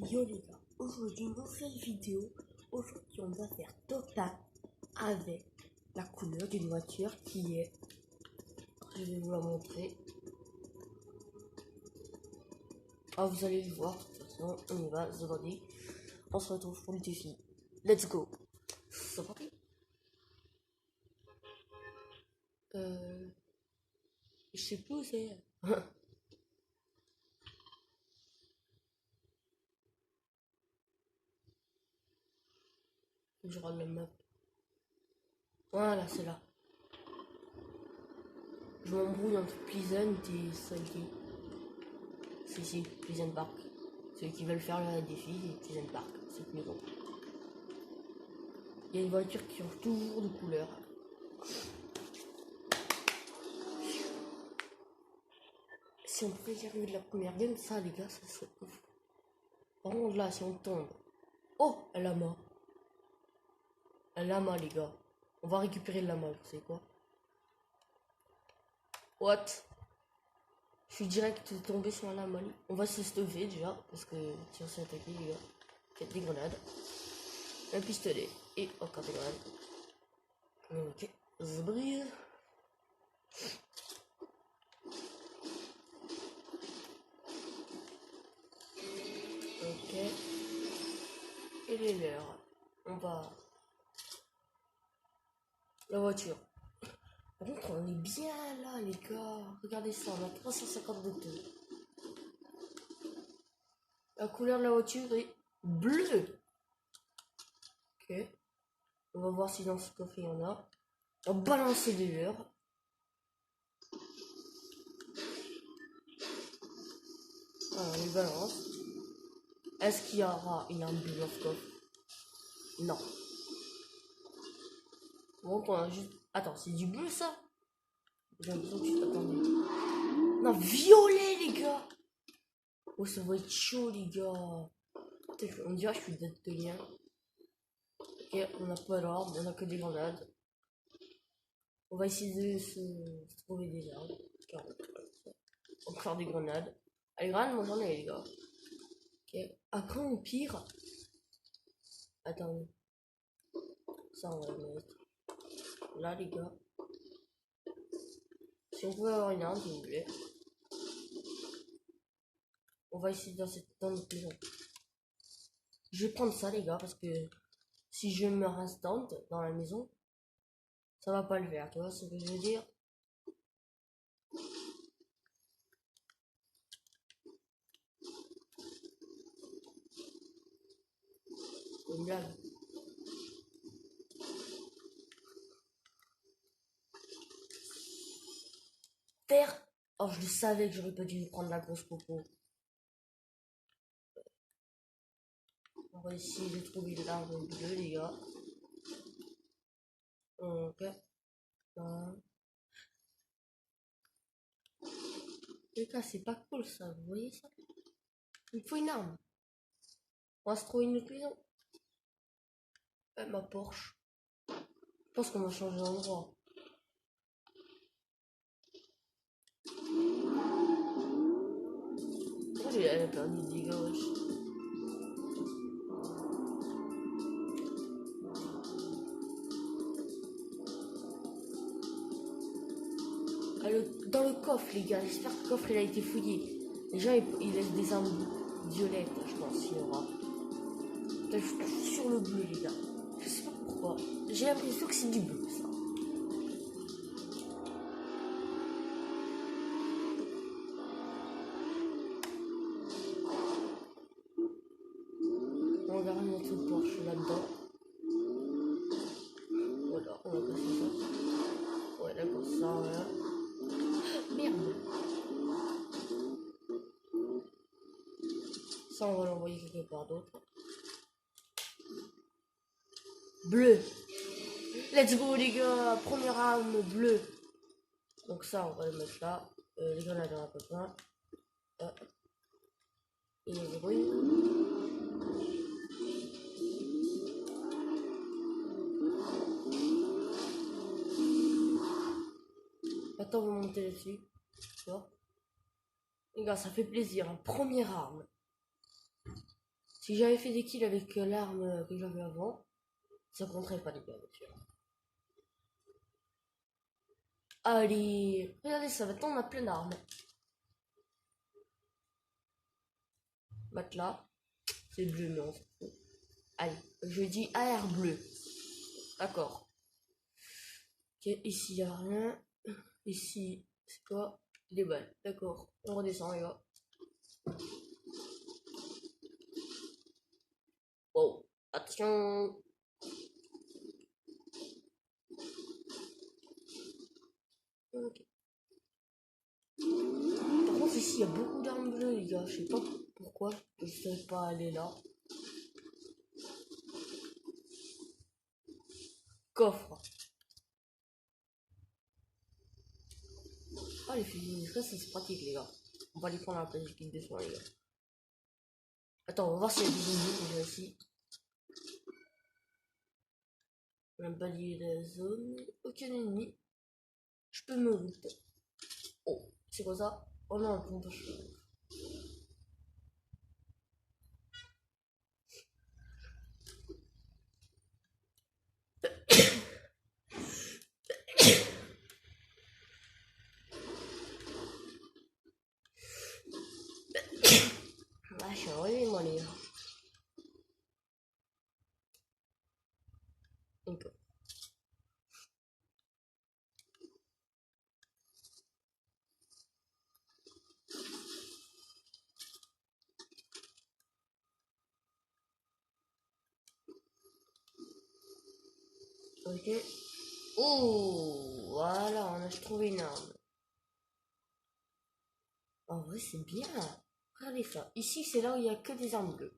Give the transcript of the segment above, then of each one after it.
Yo les gars, aujourd'hui nouvelle vidéo. Aujourd'hui on va faire total avec la couleur d'une voiture qui est, je vais vous la montrer. Ah, vous allez le voir, de toute façon on y va, c'est parti. On se retrouve pour le défi. Let's go. C'est parti. Je sais plus où c'est. Je rate la map. Voilà, c'est là. Je m'embrouille entre Pleasant et Salty. C'est ici, Pleasant Park. Ceux qui veulent faire le défi, Pleasant Park, cette maison. Il y a une voiture qui change toujours de couleur. Si on pouvait y arriver de la première game, ça les gars, ça serait ouf. Par contre là, si on tombe... Oh, un lama. Un lama les gars. On va récupérer le lama, vous savez quoi? What? Je suis direct tombé sur un lama. On va se stuffer déjà, parce que si on s'est attaqué les gars. Il y a des grenades. Un pistolet. Et encore des grenades. Ok, ça brille. Ok. Et les leurs. On va... La voiture. Par contre, on est bien là, les gars. Regardez ça, on a 350 de taux. La couleur de la voiture est bleue. Ok. On va voir si dans ce coffre il y en a. On va balancer des leurs. Voilà, on les balance. Est-ce qu'il y aura une arme bleue dans ce coffre? Non. Bon, on a juste... Attends, c'est du bleu ça? J'ai l'impression que tu t'attendais. Non, violet les gars. Oh, ça va être chaud les gars. On dirait que je suis daltonien. Ok, on n'a pas d'armes, on a que des grenades. On va essayer de se trouver des armes. Encore des grenades. Ah, les grenades, moi j'en ai les gars. Ok, après au pire... Attends. Ça on va le mettre. Là les gars. Si on pouvait avoir une arme s'il vous plaît. On va essayer dans notre maison. Je vais prendre ça les gars parce que si je meurs instant dans la maison, ça va pas le faire, tu vois ce que je veux dire? C'est une blague. Terre. Oh, je le savais que j'aurais pas dû prendre la grosse popo. On va essayer de trouver l'arbre bleu les gars. Ok. Les gars, c'est pas cool ça, vous voyez ça? Il me faut une arme. On va se trouver une autre maison. Ma Porsche. Je pense qu'on va changer d'endroit. Pourquoi elle a perdu des dégâts, wesh? Ah, dans le coffre, les gars, j'espère que le coffre il a été fouillé. Les gens ils laissent des armes violettes, je pense qu'il y aura. Là, je suis sur le bleu, les gars. Je sais pas pourquoi. J'ai l'impression que c'est du bleu, ça. On va remettre notre Porsche là-dedans. Voilà, on va passer ça. Ouais, d'accord, ça, voilà. Merde. Ça, on va l'envoyer quelque part d'autre. Bleu. Let's go, les gars. Première arme bleue. Donc ça, on va le mettre là. Les grenades, on a pas besoin. Et les bruits. Attends, on va monter là-dessus. Tu vois? Les gars, ça fait plaisir. Hein. Première arme. Si j'avais fait des kills avec l'arme que j'avais avant, ça compterait pas les gars, bien sûr. Allez, regardez ça, maintenant on a plein d'armes. Matelas, c'est bleu, mais on s'en fout. Allez, je dis AR bleu. D'accord. Ok, ici y a rien. Ici, c'est quoi? Des balles. D'accord, on redescend, les gars. Wow, attention. Ok. Par contre, ici, il y a beaucoup d'armes bleues, les gars. Je sais pas pourquoi je ne sais pas aller là. Coffre. Ah, les fusils ça c'est pratique, les gars. On va les prendre à la place du kit de soin, les gars. Attends, on va voir s'il y a des ennemis déjà ici. On a balayé la zone. Aucun ennemi. Je peux me route. Oh, c'est quoi ça? Oh non, le pompage. Ah, je suis enrhumé, moi, les gars. Donc, ok. Oh, voilà, on a trouvé une arme. En vrai, c'est bien. Regardez ça. Ici, c'est là où il n'y a que des armes bleues.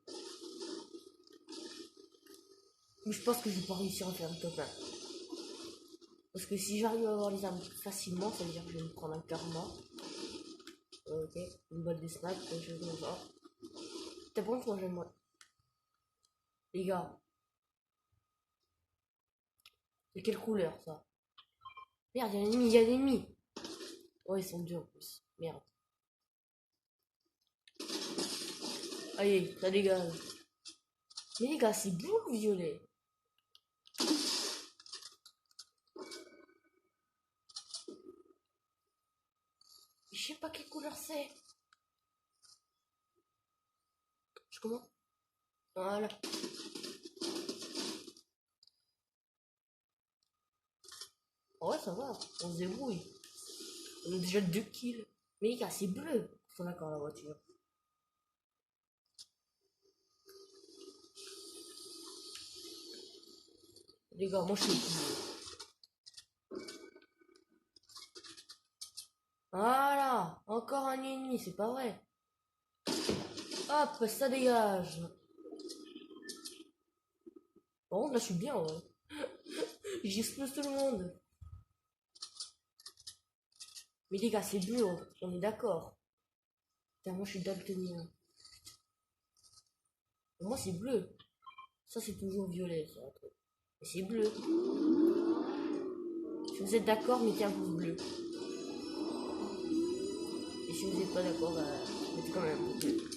Mais je pense que je vais pas réussir à faire un top 1. Parce que si j'arrive à avoir les armes facilement, ça veut dire que je vais me prendre un karma. Ok, une balle de snipe, quelque chose comme ça. T'as bon, moi j'aimerais. Les gars, c'est quelle couleur ça? Merde, il y a un ennemi, il y a un ennemi. Oh, ils sont deux en plus. Merde. Allez, ça dégage. Mais les gars, c'est bleu ou violet? Je sais pas quelle couleur c'est. Je commence. Voilà. Oh ouais, ça va. On se débrouille. On a déjà 2 kills. Mais les gars, c'est bleu. Ils sont d'accord la voiture. Les gars, moi je suis bleu. Voilà. Encore un ennemi, c'est pas vrai. Hop, ça dégage. Par contre, là, je suis bien, ouais. J'explose tout le monde. Mais les gars, c'est bleu, on est d'accord. Putain, moi, je suis daltonien. Pour moi, c'est bleu. Ça, c'est toujours violet, ça. Mais c'est bleu. Si vous êtes d'accord, mettez un pouce bleu. Et si vous n'êtes pas d'accord, bah, mettez quand même un pouce bleu.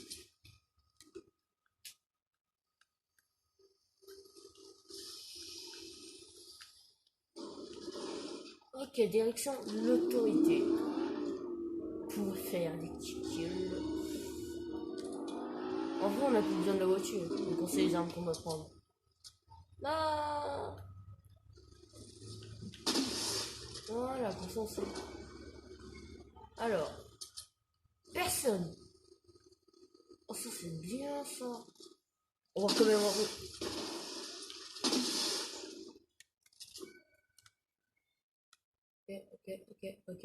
Ok, direction l'autorité. Pour faire des petits kills. En vrai, on a plus besoin de la voiture. Donc, on sait les armes qu'on va prendre. Ah, voilà, comme ça, on sait. Alors, personne. Oh, ça, c'est bien, ça. On va quand même voir. Ok, ok, ok, ok.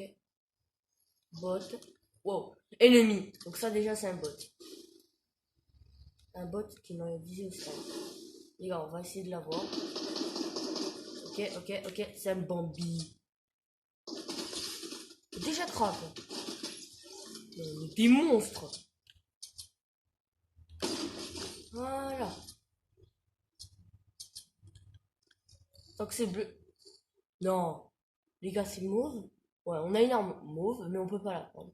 Bot. Wow. Ennemi. Donc ça déjà c'est un bot. Un bot qui m'a visé au sol. Les gars, on va essayer de l'avoir. Ok, ok, ok. C'est un Bambi. Déjà crack. Des monstres. Voilà. Donc c'est bleu. Non. Les gars, c'est mauve. Ouais, on a une arme mauve, mais on peut pas la prendre.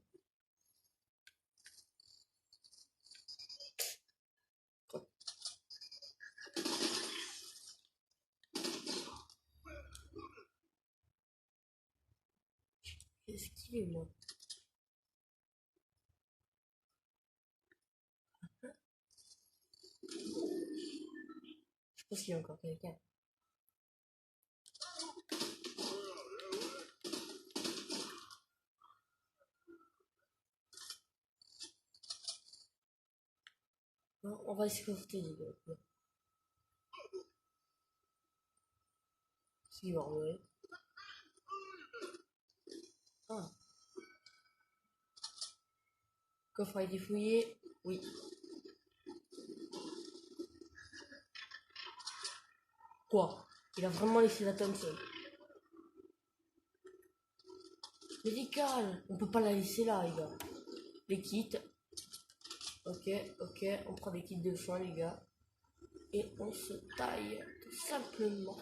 Qu'est-ce qu'il est, moi? Je pense qu'il y a encore quelqu'un. Non, on va escorter les gars. C'est qui va enlever. Ah. Coffre a été fouillé. Oui. Quoi? Il a vraiment laissé la Thompson. Médical. On peut pas la laisser là, les gars. Les kits. Ok, ok. On prend des kits de soins, les gars. Et on se taille. Tout simplement.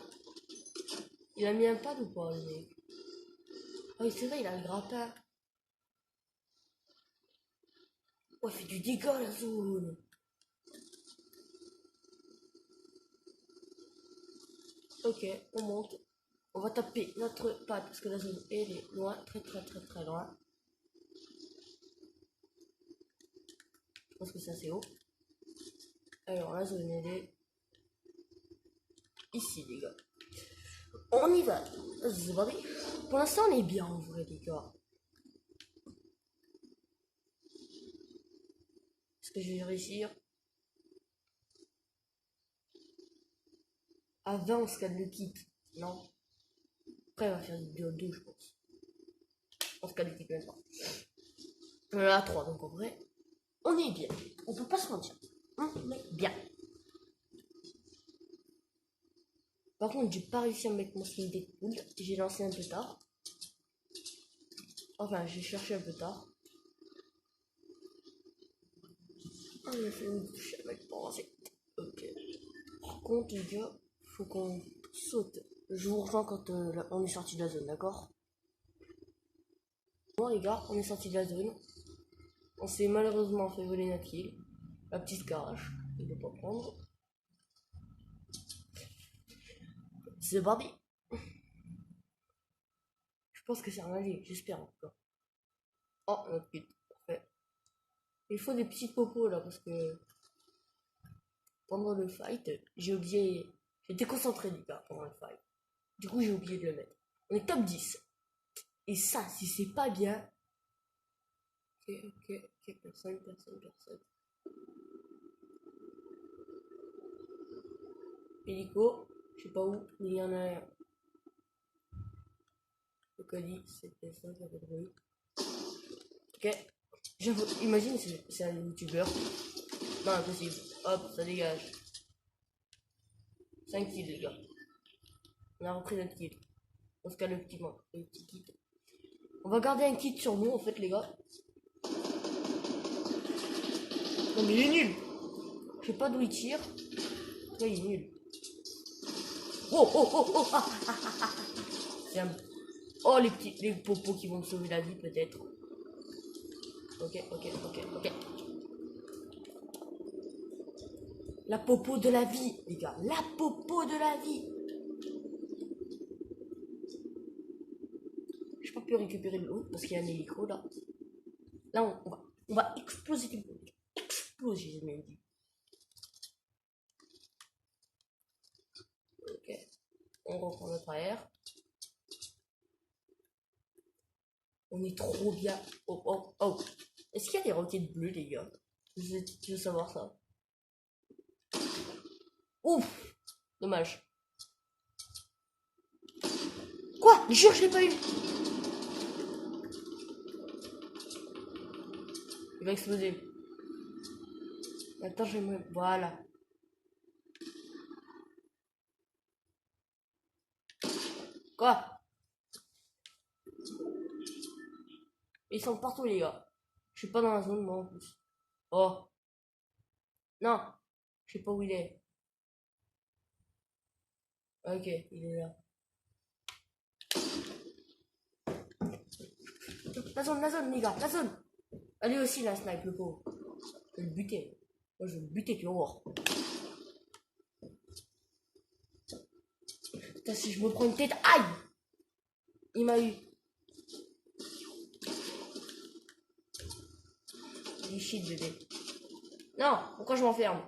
Il a mis un pad ou pas, le mec? Ah oui, c'est vrai, il a le grappin. Oh, il fait du dégât, la zone. Ok, on monte. On va taper notre pad parce que la zone elle est loin, très très très très loin. Je pense que c'est assez haut. Alors la zone elle est ici les gars. On y va. Pour l'instant on est bien en vrai les gars. Est-ce que je vais réussir? À 20 on scanne le kit. Non. Après on va faire du 2 je pense. On scanne le kit maintenant. On est à 3 donc en vrai. On est bien. On peut pas se mentir. On est bien. Par contre, j'ai pas réussi à mettre mon skin Deadpool. J'ai lancé un peu tard. Enfin, j'ai cherché un peu tard. Ah, il a fait une bouche avec parasite. Ok. Par contre, les gars, faut qu'on saute. Je vous rejoins quand on est sorti de la zone, d'accord? Bon, les gars, on est sorti de la zone. On s'est malheureusement fait voler notre kill. La petite carache, il ne peut pas prendre. C'est parti. Je pense que c'est un allié, j'espère en tout cas. Oh, notre kill. Parfait. Il faut des petites popos là parce que pendant le fight, j'ai oublié. J'étais concentré les gars pendant le fight. Du coup, j'ai oublié de le mettre. On est top 10. Et ça, si c'est pas bien. Ok, ok, ok, personne. Hélico, je sais pas où, mais il y en a un. Le colis, c'est ça, ça fait bruit. Ok, imagine, c'est un youtubeur. Non, impossible. Hop, ça dégage. 5 kills, les gars. On a repris notre kill. On se calme le petit kit. On va garder un kit sur nous, en fait, les gars. Non, mais il est nul. Je sais pas d'où il tire. Là, il est nul. Oh, oh, oh, oh, ah, ah, ah, ah. Oh, les popos qui vont me sauver la vie, peut-être. Ok, ok, ok, ok. La popo de la vie, les gars. La popo de la vie. Je peux plus récupérer le loot parce qu'il y a un hélico là. Là, on va exploser du monde. Exploser, j'ai même dit. Ok. On reprend notre air. On est trop bien. Oh, oh, oh. Est-ce qu'il y a des roquettes bleues, les gars? Je veux savoir ça. Ouf. Dommage. Quoi? Jure, je l'ai pas eu. Il va exploser. Attends, je vais me... Voilà. Quoi? Ils sont partout, les gars. Je suis pas dans la zone, moi, en plus. Oh. Non. Je sais pas où il est. Ok, il est là. La zone, les gars, la zone. Allez aussi, la snipe, le pauvre. Je vais le buter. Moi, je vais le buter, tu vas voir. Putain, si je me prends une tête, aïe! Il m'a eu. Du shit, bébé. Non, pourquoi je m'enferme?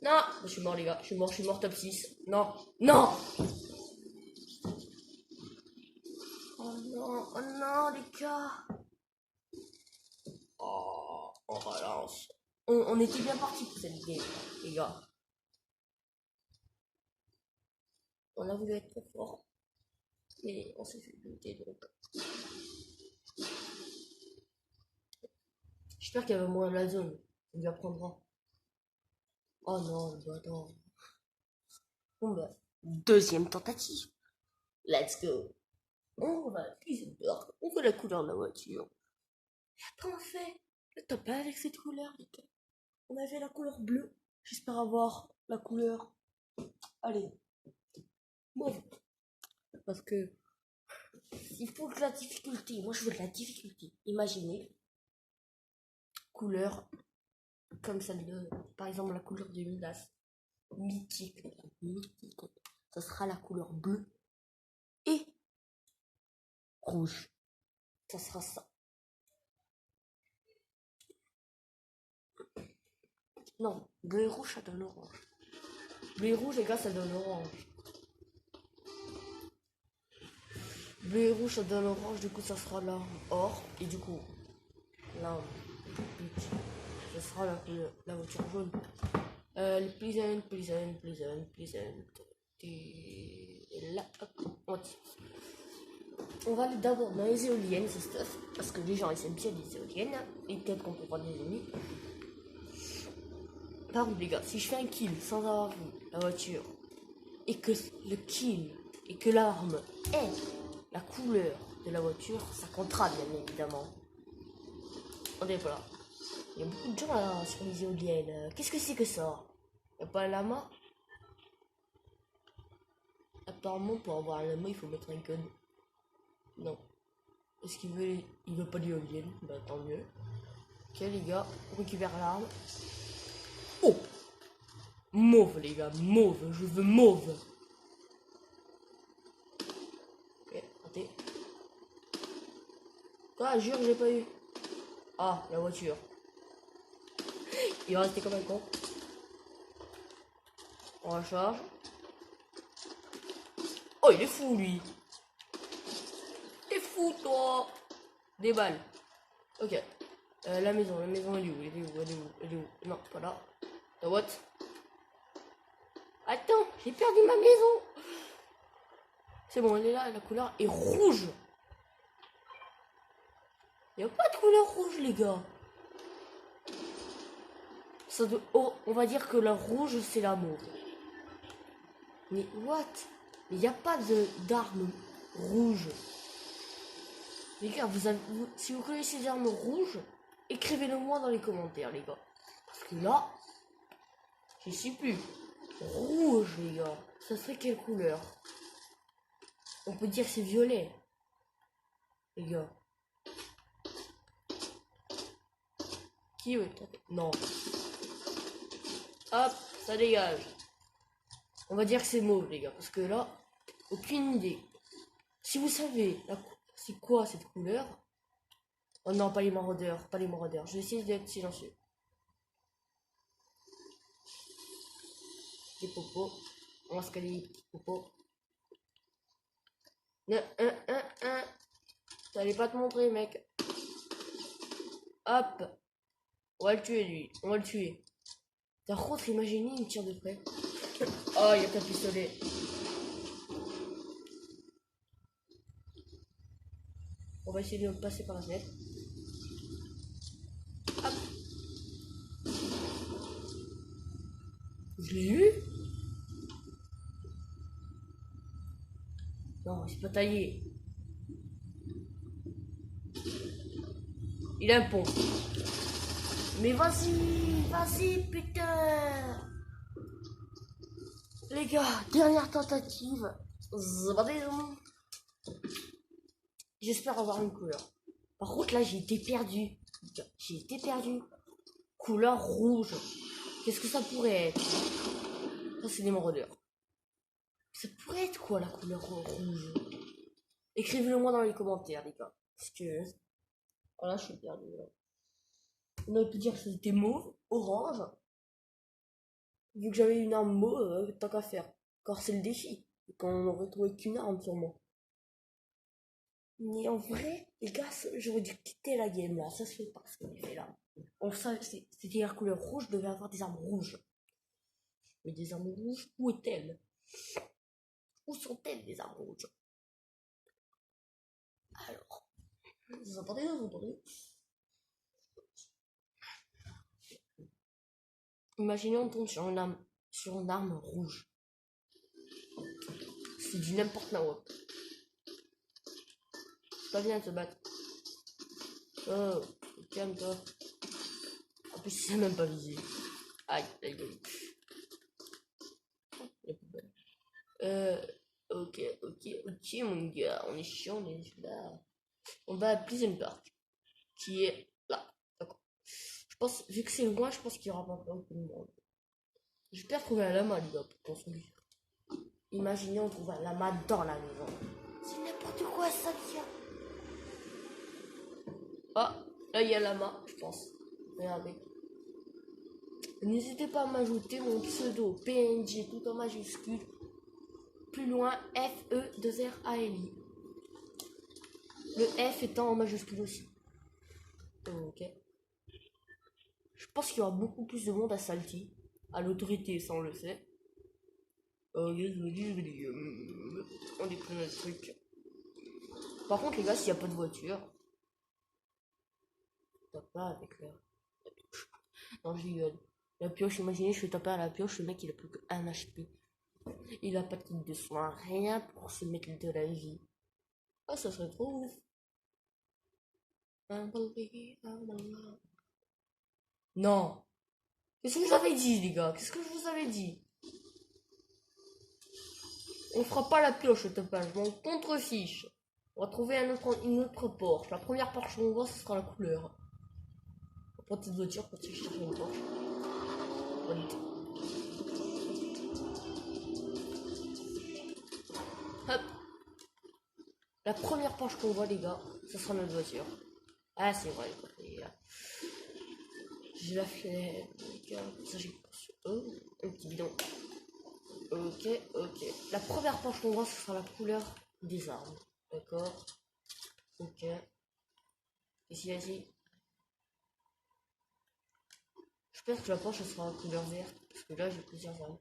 Non, je suis mort, les gars. Je suis mort top 6. Non, non. Oh non, les gars. Oh, on relance. On était bien parti pour cette game, les gars. On a voulu être très fort. Mais on s'est fait buter, donc. J'espère qu'elle va mourir de la zone. On lui apprendra. Oh non, le bâtard. Bon bah, deuxième tentative. Let's go. On va utiliser le dark. On fait la couleur de la voiture. Après on fait le top 1 avec cette couleur, les gars. On avait la couleur bleue. J'espère avoir la couleur. Allez. Mauve. Parce que il faut que la difficulté. Moi je veux de la difficulté. Imaginez. Couleur comme celle de. Par exemple la couleur de Midas. Mythique. Mythique. Ça sera la couleur bleue. Et rouge. Ça sera ça. Non, bleu et rouge ça donne orange. Bleu et rouge les gars ça donne orange. Bleu et rouge ça donne orange, du coup ça sera l'arme or. Et du coup, l'arme ça sera la voiture jaune. Le pleasant. Et là, hop, on va aller d'abord dans les éoliennes, ce stuff. Parce que les gens ils aiment bien les éoliennes. Et peut-être qu'on peut prendre des ennemis. Par contre les gars, si je fais un kill sans avoir vu la voiture. Et que le kill et que l'arme est la couleur de la voiture, ça comptera bien évidemment. On est pas là. Il y a beaucoup de gens là sur les éoliennes. Qu'est-ce que c'est que ça? Y'a pas un lama? Apparemment pour avoir un lama il faut mettre un gun. Non. Est-ce qu'il veut... Il veut pas d'éolienne? Bah tant mieux. Ok les gars, on récupère l'arme. Oh! Mauve les gars, mauve, je veux mauve. Ok, raté. Quoi, jure, j'ai pas eu. Ah, la voiture. Il va rester comme un con. On recharge. Oh, il est fou, lui. T'es fou, toi. Des balles. Ok. La maison, elle est où? Elle est où? Non, pas là. What? Attends, j'ai perdu ma maison. C'est bon, elle est là, la couleur est rouge. Il n'y a pas de couleur rouge, les gars. Ça doit... Oh, on va dire que la rouge, c'est l'amour. Mais what? Il n'y a pas d'armes rouges. Les gars, si vous connaissez des armes rouges, écrivez-le moi dans les commentaires, les gars. Parce que là, je sais plus. Rouge, les gars. Ça serait quelle couleur? On peut dire que c'est violet. Les gars. Qui veut tenter? Non. Hop, ça dégage. On va dire que c'est mauve, les gars. Parce que là, aucune idée. Si vous savez c'est quoi cette couleur? Oh non, pas les maraudeurs. Pas les maraudeurs. Je vais essayer d'être silencieux. Des popos. On va se caler les petits popos. T'allais pas te montrer, mec. Hop. On va le tuer, lui. On va le tuer. Par contre, imaginez, il me tire de près. Oh, il y a qu'un pistolet. On va essayer de passer par la fenêtre. Hop. Je l'ai eu? Non, c'est pas taillé. Il a un pont. Mais vas-y, putain. Les gars, dernière tentative. J'espère avoir une couleur. Par contre, là, j'ai été perdu. J'ai été perdu. Couleur rouge. Qu'est-ce que ça pourrait être? Ça, c'est des maraudeurs. Ça pourrait être quoi, la couleur rouge? Écrivez-le moi dans les commentaires, les gars. Parce que... Voilà, je suis perdu, là. On aurait pu dire que c'était mauve, orange. Vu que j'avais une arme mauve, tant qu'à faire. Car c'est le défi. Quand on aurait trouvé qu'une arme sûrement. Mais en vrai, les gars, j'aurais dû quitter la game là. Ça se fait pas ce qu'on a fait là. On savait, c'était la couleur rouge, devait avoir des armes rouges. Mais des armes rouges, où est-elle? Où sont-elles les armes rouges? Alors, vous entendez, vous entendez? Imaginez on tombe sur une arme rouge. C'est du n'importe quoi. Pas bien de se battre. Oh, calme-toi. En plus, c'est même pas visé. Aïe, aïe, aïe. La poubelle. Ok, mon gars. On est chiant, on est là. On va à Pleasant Park. Qui est là. D'accord. Je pense, vu que c'est loin, je pense qu'il y aura pas beaucoup de monde. J'espère trouver un lama, les gars, pour construire. Imaginez, on trouve un lama dans la maison. C'est n'importe quoi, ça, qu'il y a. Ah, là, il y a un lama, je pense. Regardez. N'hésitez pas à m'ajouter mon pseudo PNG tout en majuscule. Plus loin, FE2RALI. Le F étant en majuscule aussi. Ok. Je pense qu'il y aura beaucoup plus de monde à Salty. À l'autorité, ça on le sait. On déprime le truc. Par contre, les gars, s'il n'y a pas de voiture, tape pas avec la pioche. Non, je rigole. La pioche, imaginez, je fais taper à la pioche, le mec il a plus qu'un HP. Il a pas de kit de soin, rien pour se mettre de la vie. Ah, ça serait trop ouf. Non. Qu'est-ce que je vous avais dit, les gars? Qu'est-ce que je vous avais dit? On fera pas la pioche, je m'en contrefiche. On va trouver une autre Porsche. La première Porsche qu'on voit, ce sera la couleur. On va prendre cette voiture pour que je cherche une Porsche. Hop. La première Porsche qu'on voit, les gars, ce sera notre voiture. Ah, c'est vrai, les gars. J'ai la flemme, les gars. Ça, j'ai oh, un petit bidon. Ok. La première Porsche qu'on voit, ce sera la couleur des armes. D'accord. Ok. Ici. J'espère que la Porsche sera en couleur verte. Parce que là, j'ai plusieurs armes.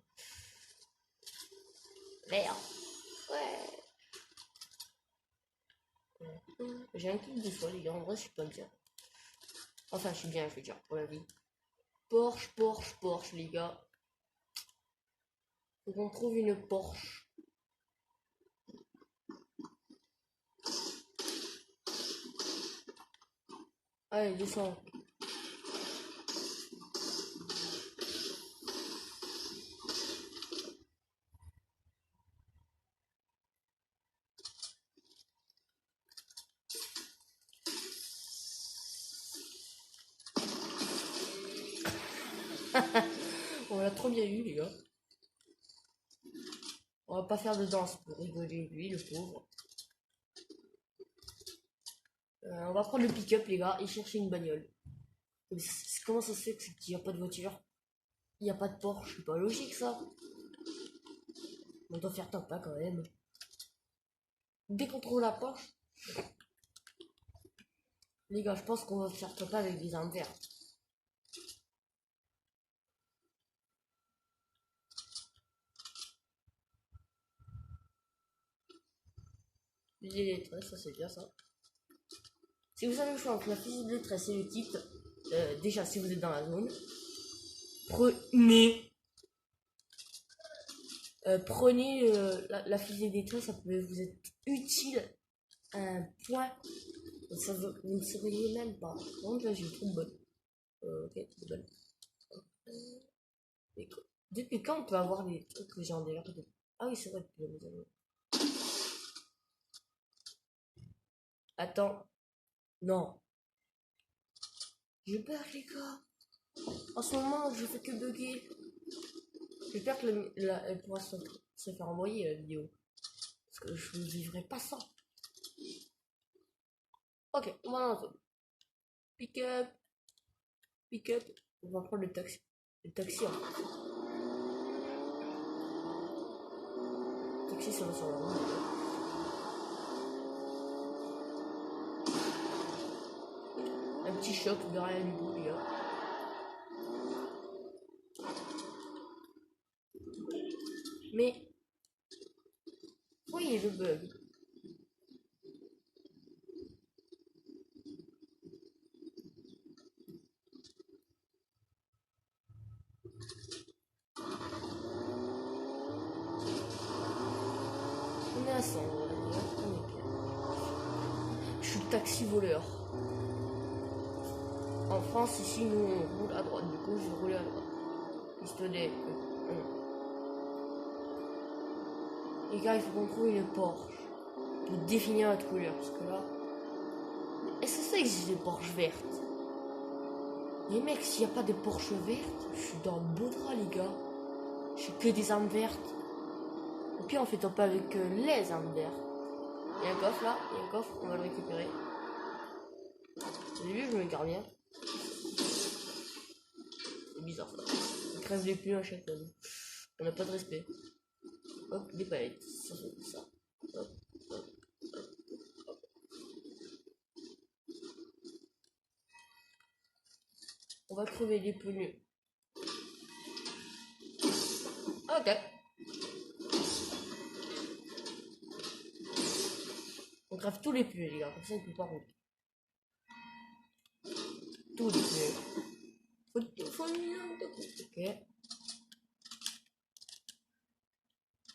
Merde. Ouais. J'ai un clip de soi, les gars. En vrai, je suis pas bien. Enfin, je suis bien, je veux dire, pour la vie. Porsche, les gars. Faut qu'on trouve une Porsche. Allez, descends. On l'a trop bien eu, les gars. On va pas faire de danse pour rigoler, lui, le pauvre. On va prendre le pick-up, les gars, et chercher une bagnole. Comment ça se fait qu'il n'y a pas de voiture? Il n'y a pas de Porsche, c'est pas logique, ça. On doit faire top, hein, quand même. Dès qu'on trouve la Porsche, les gars, je pense qu'on va faire top avec des armes vertes. Fusil d'étresse, ça c'est bien ça. Si vous avez le choix entre la fusil d'étresse et le kit, déjà si vous êtes dans la zone, prenez la fusée d'étresse, ça peut vous être utile à un point. Ça, vous ne seriez même pas. Donc là j'ai une trop bonne. Ok, trop bonne. Depuis quand on peut avoir des trucs légendaires de... Ah oui, c'est vrai, depuis la maison. Attends. Non. J'ai peur, les gars. En ce moment, je fais que bugger. J'espère que elle pourra se faire envoyer la vidéo. Parce que je ne vivrai pas ça. Ok, voilà. Pick up. Pick-up. On va prendre le taxi. Le taxi en fait. Le taxi ça va sur la route. Un petit choc de rien du tout les gars. Mais voyez le bug. On est à 100, on est bien. Je suis taxi voleur. En France, ici, nous, on roule à droite. Du coup, je roule à droite. Pistolet. Les gars, il faut qu'on trouve une Porsche. Pour définir notre couleur. Parce que là... Est-ce que ça existe des Porsche vertes? Les mecs, s'il n'y a pas de Porsche vertes, je suis dans le beau drap, les gars. J'ai que des armes vertes. Au pire, on fait top avec les armes vertes. Il y a un coffre là, il y a un coffre, on va le récupérer. Au début, je me garde bien. C'est bizarre ça. On crève les pneus à chaque fois. On n'a pas de respect. Hop, des palettes. Ça, ça. Hop, hop, hop, hop. On va crever les pneus. Ok. On crève tous les pneus, les gars. Comme ça, il peut pas rouler. Tous les pneus. Ok.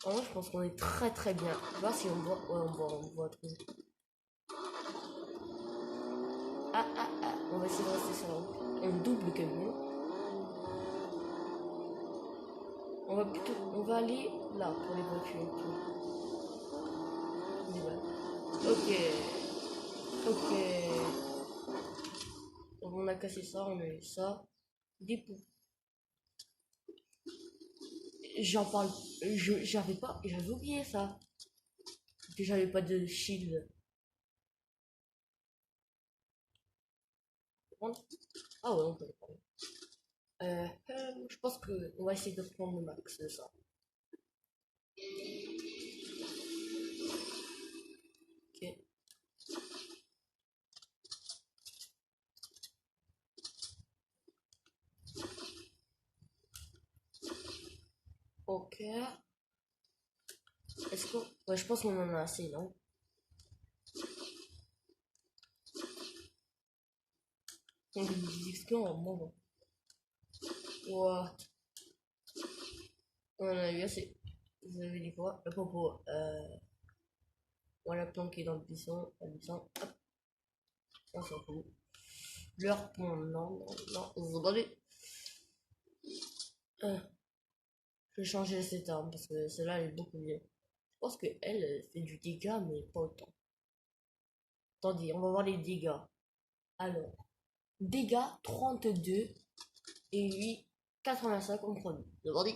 Moi, je pense qu'on est très très bien. On va voir si on voit. Ouais, on voit trop. Ah. On va essayer de rester sur la route. On double camion. On va aller là pour les voitures. Ok. Donc on a cassé ça, on a eu ça. Dépôt. J'en parle. J'avais oublié ça. Que j'avais pas de shield. Ah ouais, on peut le prendre. Je pense que on va essayer de prendre le max de ça. Ok. Ok. Est-ce que... Ouais, je pense qu'on en a assez, non? On des XP en moment. What? On en a eu assez. Vous avez dit quoi? Le popo. On l'a planqué dans le buisson. Le buisson. Hop. On s'en fout. Leur pont. Non. Vous regardez. Je vais changer cette arme parce que celle-là elle est beaucoup mieux. Je pense que elle fait du dégât mais pas autant. Attendez, on va voir les dégâts. Alors, dégâts 32 et lui 85 en premier. Regardez.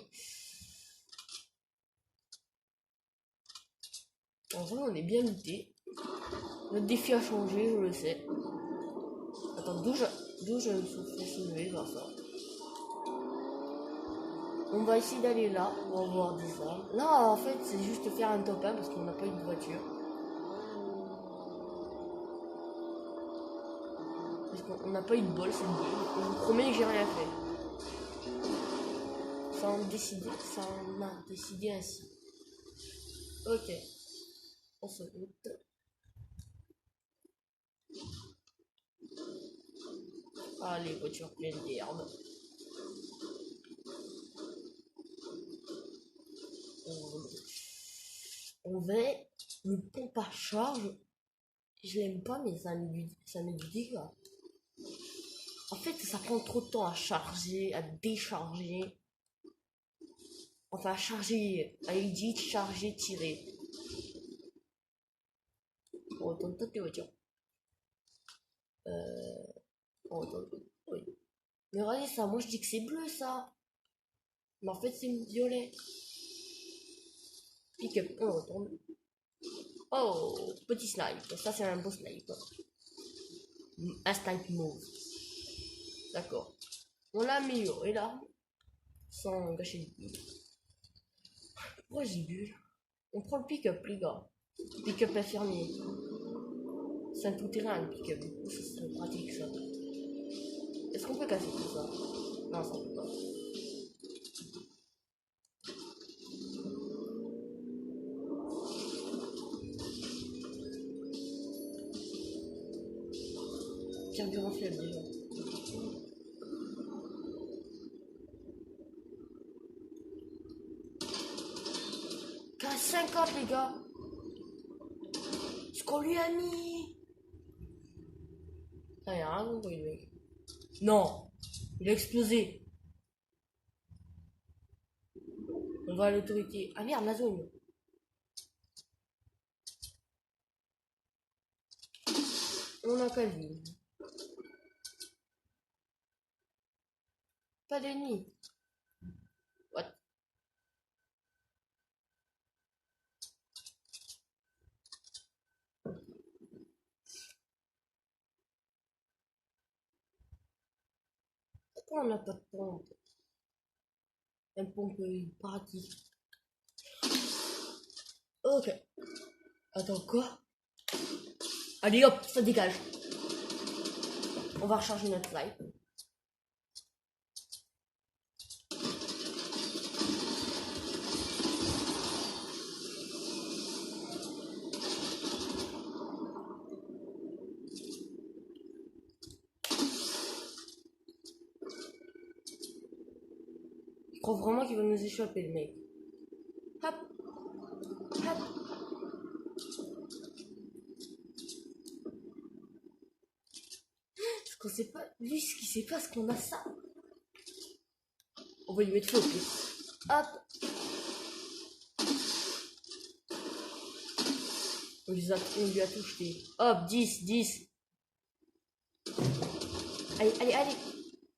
En vrai, on est bien looté. Notre défi a changé, je le sais. Attends, d'où je me suis fait soulever vers ça. On va essayer d'aller là, on va voir des armes. Là, en fait, c'est juste faire un top 1 parce qu'on n'a pas eu de voiture. Parce qu'on n'a pas eu de bol, c'est une game. Je vous promets que j'ai rien fait. Ça en a décidé ainsi. Ok. On se route. Ah, les voitures pleines d'herbe. On va le pompe à charge. Je l'aime pas, mais ça met du dégât. En fait, ça prend trop de temps à charger, à décharger. Enfin, à charger, à edit, charger, tirer. On retourne toutes les voitures. On retourne. Oui. Mais regardez ça, moi je dis que c'est bleu ça. Mais en fait, c'est violet. Pick-up, on retourne. Oh, petit snipe. Ça, c'est un beau snipe. Un snipe mauve. D'accord. On l'a amélioré là. Sans gâcher le pied. Pourquoi j'ai bu? On prend le pick-up, les gars. Pick-up infirmier. C'est un tout-terrain le pick-up. Du coup, ça serait pratique ça. Est-ce qu'on peut casser tout ça? Non, ça peut pas. Carburant faible déjà. Qu'à 50 les gars. Ce qu'on lui a mis. Ah, il a rien compris le mec. Non. Il a explosé. On va à l'autorité. Ah merde, la zone. On a quasi. Pas d'ennemis. What? Pourquoi on n'a pas de pompe? Un pompe pratique. Ok. Attends, quoi? Allez hop, ça dégage. On va recharger notre slide. Je crois vraiment qu'il va nous échapper le mec. Hop. Hop. Parce qu'on sait pas, lui ce qu'il sait pas, c'est qu'on a ça. On va lui mettre feu au pied. Hop. On lui a tout jeté. Hop, 10, 10. Allez, allez, allez.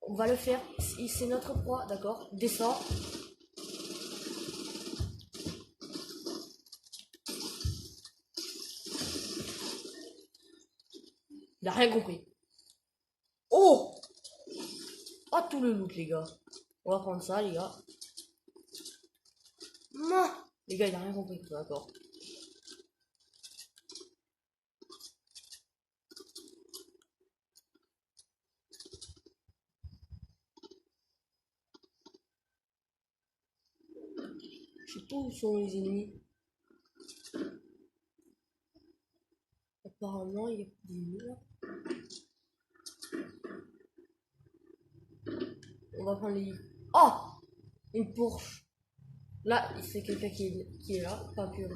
On va le faire. C'est notre proie, d'accord? Descends. Il a rien compris. Oh! Oh, tout le loot, les gars. On va prendre ça, les gars. Non! Les gars, il a rien compris, d'accord. Je sais pas où sont les ennemis. Apparemment, il y a des murs. On va prendre les... Oh! Une Porsche. Là, c'est quelqu'un qui est là. Pas pur.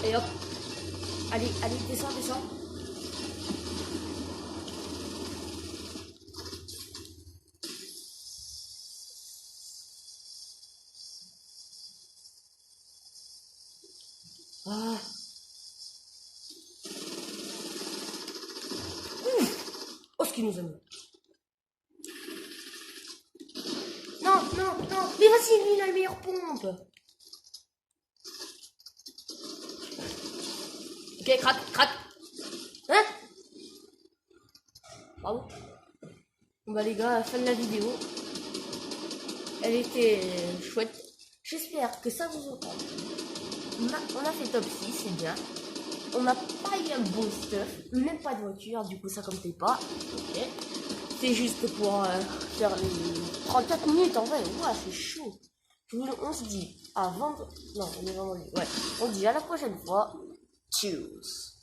Et hop. Allez, allez, descends, descends. Ah. Ouf. Oh, ce qu'il nous a mis. Non, non, non. Mais vas-y, lui, il a la meilleure pompe. Ok, crac, crac. Hein? Bravo. Bon bah les gars, fin de la vidéo. Elle était chouette. J'espère que ça vous entend. On a fait top 6, c'est bien. On n'a pas eu un bon stuff, même pas de voiture, du coup ça comptait pas. Ok. C'est juste pour faire les 34 minutes en vrai. Ouais, c'est chaud. On se dit à vendre. Non, on est vraiment. Ouais. On dit à la prochaine fois. Tchuss.